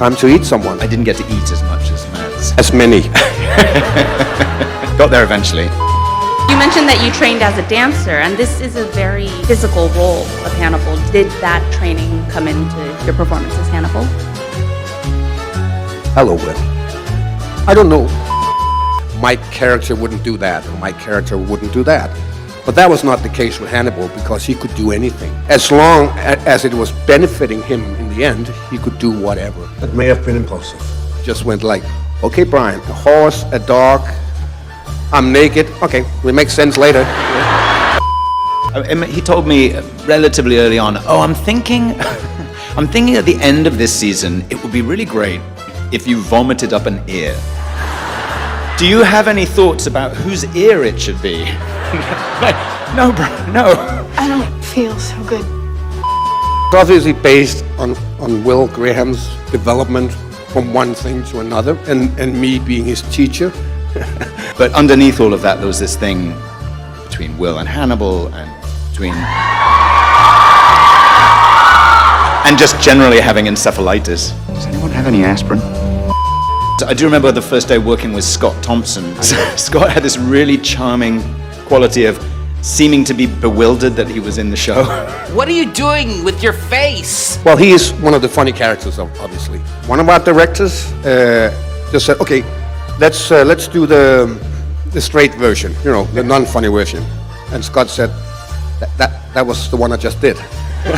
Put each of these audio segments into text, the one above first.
time to eat someone. I didn't get to eat as much as Mads. As many. Got there eventually. You mentioned that you trained as a dancer, and this is a very physical role of Hannibal. Did that training come into your performance as Hannibal? Hello, Will. I don't know. My character wouldn't do that, or my character wouldn't do that. But that was not the case with Hannibal, because he could do anything. As long as it was benefiting him in the end, he could do whatever. That may have been impulsive. Just went like, okay, Brian, a horse, a dog, I'm naked. Okay, will make sense later. He told me relatively early on, I'm thinking at the end of this season, it would be really great if you vomited up an ear. Do you have any thoughts about whose ear it should be? No, bro, no. I don't feel so good. It's obviously based on Will Graham's development from one thing to another, and me being his teacher. But underneath all of that, there was this thing between Will and Hannibal, and between... and just generally having encephalitis. Does anyone have any aspirin? I do remember the first day working with Scott Thompson. Scott had this really charming quality of seeming to be bewildered that he was in the show. What are you doing with your face? Well, he is one of the funny characters, obviously. One of our directors just said, okay, let's do the straight version, you know, the non-funny version. And Scott said, that was the one I just did. Hey,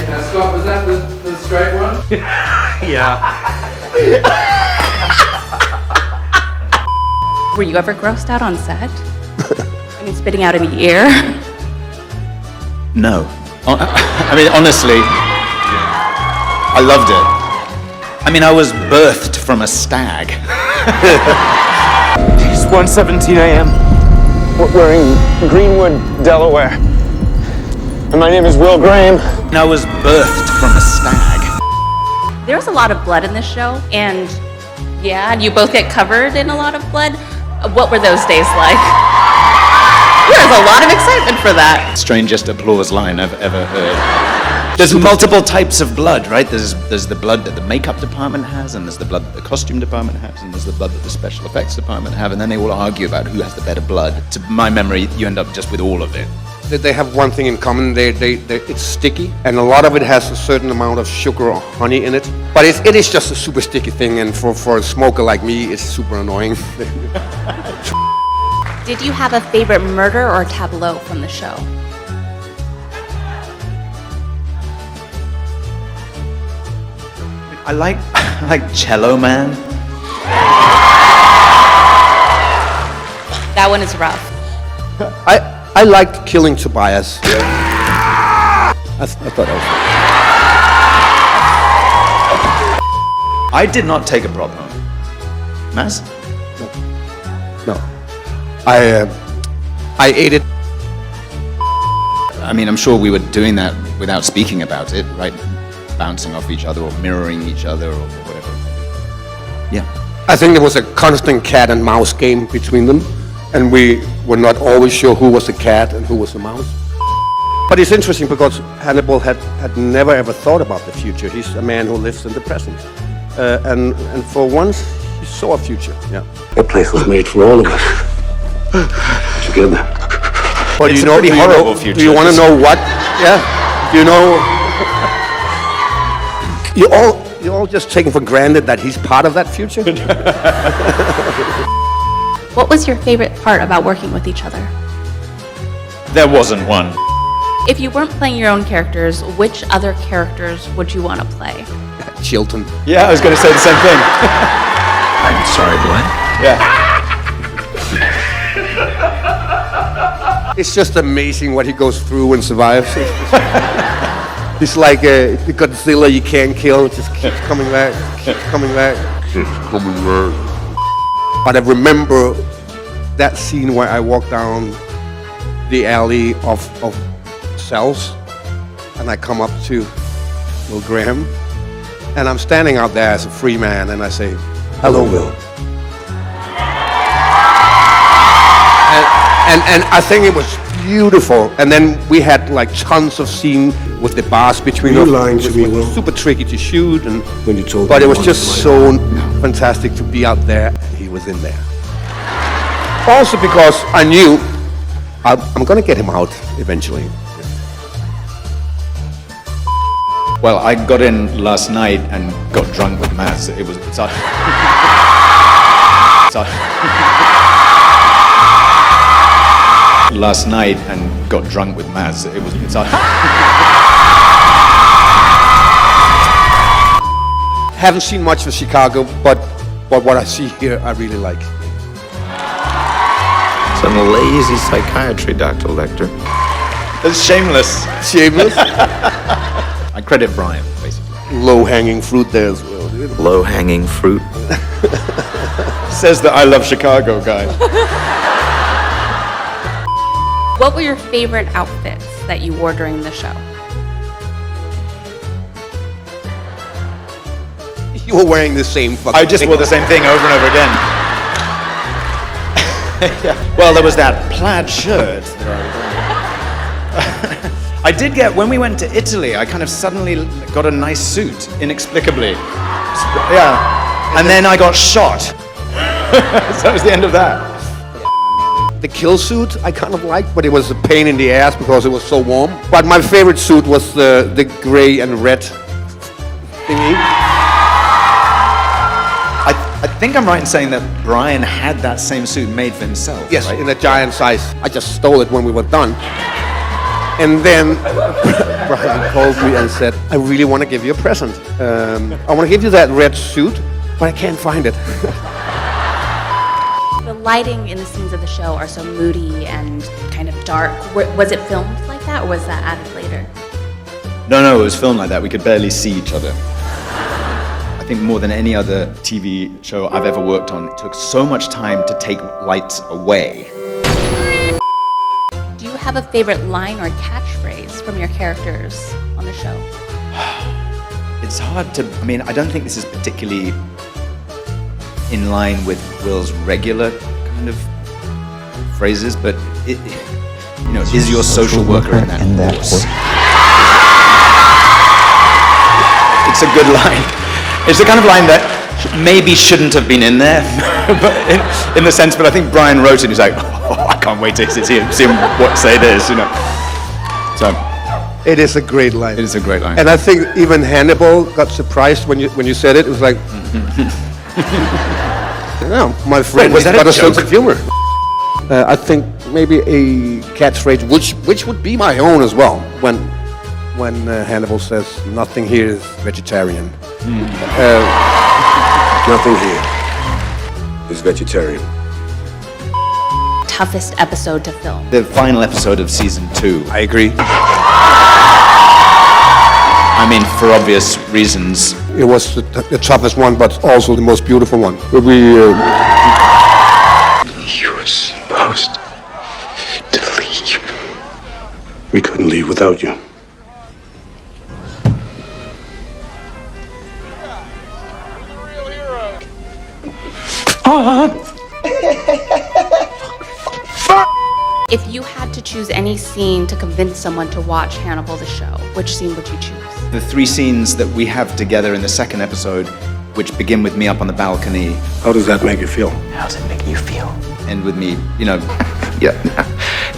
now Scott, was that the straight one? Yeah. Were you ever grossed out on set? I mean, spitting out an ear? No. I mean, honestly, I loved it. I mean, I was birthed from a stag. It's 1:17 a.m. We're in Greenwood, Delaware. And my name is Will Graham. And I was birthed from a stag. There's a lot of blood in this show, and yeah, you both get covered in a lot of blood. What were those days like? There's a lot of excitement for that. Strangest applause line I've ever heard. There's multiple types of blood, right? There's the blood that the makeup department has, and there's the blood that the costume department has, and there's the blood that the special effects department have, and then they all argue about who has the better blood. To my memory, you end up just with all of it. They have one thing in common. It's sticky, and a lot of it has a certain amount of sugar or honey in it. But it is just a super sticky thing, and for a smoker like me, it's super annoying. Did you have a favorite murder or tableau from the show? I like Cello Man. That one is rough. I liked killing Tobias. I thought that was... I did not take a prop home. Maz? No. I ate it. I mean, I'm sure we were doing that without speaking about it, right? Bouncing off each other or mirroring each other or whatever. Yeah. I think there was a constant cat and mouse game between them, and we were not always sure who was the cat and who was the mouse. But it's interesting because Hannibal had never ever thought about the future. He's a man who lives in the present. And for once, he saw a future. Yeah. That place was made for all of us. Together. But It's you a know, pretty horrible future. Do you want to know what? Yeah. You know, you're all just taking for granted that he's part of that future. What was your favorite part about working with each other? There wasn't one. If you weren't playing your own characters, which other characters would you want to play? Chilton. Yeah, I was going to say the same thing. I'm sorry, Glenn. Yeah. It's just amazing what he goes through and survives. He's like the Godzilla you can't kill. It just keeps coming back, keeps coming back. But I remember that scene where I walk down the alley of cells, and I come up to Will Graham, and I'm standing out there as a free man, and I say, "Hello, Will." And I think it was beautiful. And then we had like tons of scene with the bars between Were us. you lying to It me, was Will? super tricky to shoot, and When you told but me it you was wanted just my- so fantastic to be out there. And he was in there. Also because I knew I'm gonna get him out eventually. Well, I got in last night and got drunk with Mads. It was such. Last night and got drunk with Mads. It was such. Haven't seen much of Chicago, but what I see here, I really like. Some lazy psychiatry, Dr. Lecter. It's shameless. Shameless, I credit Brian, basically. low-hanging fruit there as well. Low-hanging fruit. Says that I love Chicago, guys. What were your favorite outfits that you wore during the show? You were wearing the same fucking I just thing. wore the same thing over and over again. Well, there was that plaid shirt that I did get, when we went to Italy, I kind of suddenly got a nice suit, inexplicably. Yeah. And then I got shot. So that was the end of that. The kill suit I kind of liked, but it was a pain in the ass because it was so warm. But my favorite suit was the gray and red thingy. I think I'm right in saying that Brian had that same suit made for himself. Yes, right? in a giant size. I just stole it when we were done. And then Brian called me and said, I really want to give you a present. I want to give you that red suit, but I can't find it. The lighting in the scenes of the show are so moody and kind of dark. Was it filmed like that, or was that added later? No, it was filmed like that. We could barely see each other. I think more than any other TV show I've ever worked on, it took so much time to take lights away. Do you have a favorite line or catchphrase from your characters on the show? It's hard to, I don't think this is particularly in line with Will's regular kind of phrases, but is your social worker in that horse? It's a good line. It's the kind of line that maybe shouldn't have been in there, but in the sense, but I think Brian wrote it, he's like, oh, I can't wait to see him say this, So, It is a great line. it is a great line. And I think even Hannibal got surprised when you said it. It was like, yeah, my friend, was he's that a got a sense joke? of humor. I think maybe a catchphrase, which would be my own as well, when Hannibal says, nothing here is vegetarian. Nothing here is vegetarian. Toughest episode to film? The final episode of season 2, I agree. for obvious reasons. It was the toughest one, but also the most beautiful one. Where we, You were supposed to leave. We couldn't leave without you. If you had to choose any scene to convince someone to watch Hannibal the show, which scene would you choose? The 3 scenes that we have together in the second episode, which begin with me up on the balcony, How does that make you feel? How's it making you feel? end with me,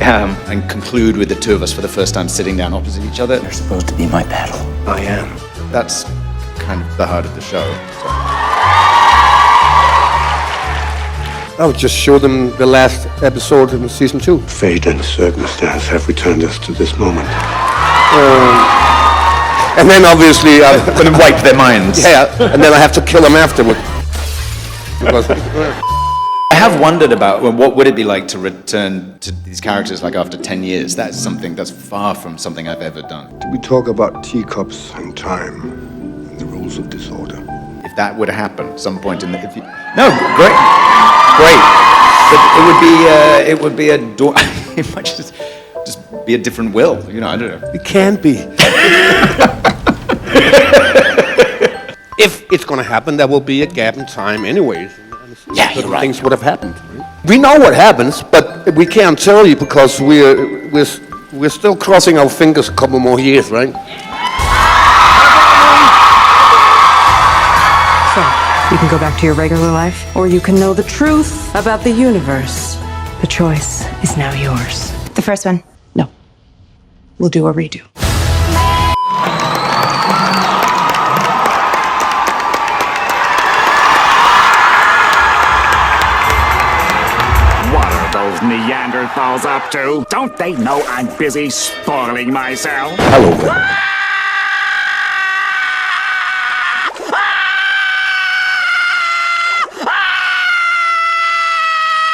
and conclude with the 2 of us for the first time sitting down opposite each other. You're supposed to be my battle. I am. That's kind of the heart of the show. I would just show them the last episode in season 2. Fate and circumstance have returned us to this moment. And then obviously, But then wipe their minds. yeah, and then I have to kill them afterward. Because, I have wondered about what would it be like to return to these characters like after 10 years. That's something that's far from something I've ever done. We talk about teacups and time and the rules of disorder. If that would happen at some point in the... Great. But it would be a door... It might just be a different Will, I don't know. it can be. If it's going to happen, there will be a gap in time anyways. Yeah, you're right. Things would have happened. We know what happens, but we can't tell you because we're we're still crossing our fingers a couple more years, right? So, you can go back to your regular life, or you can know the truth about the universe. The choice is now yours. The first one, no. We'll do a redo. What are those Neanderthals up to? Don't they know I'm busy spoiling myself? Hello there.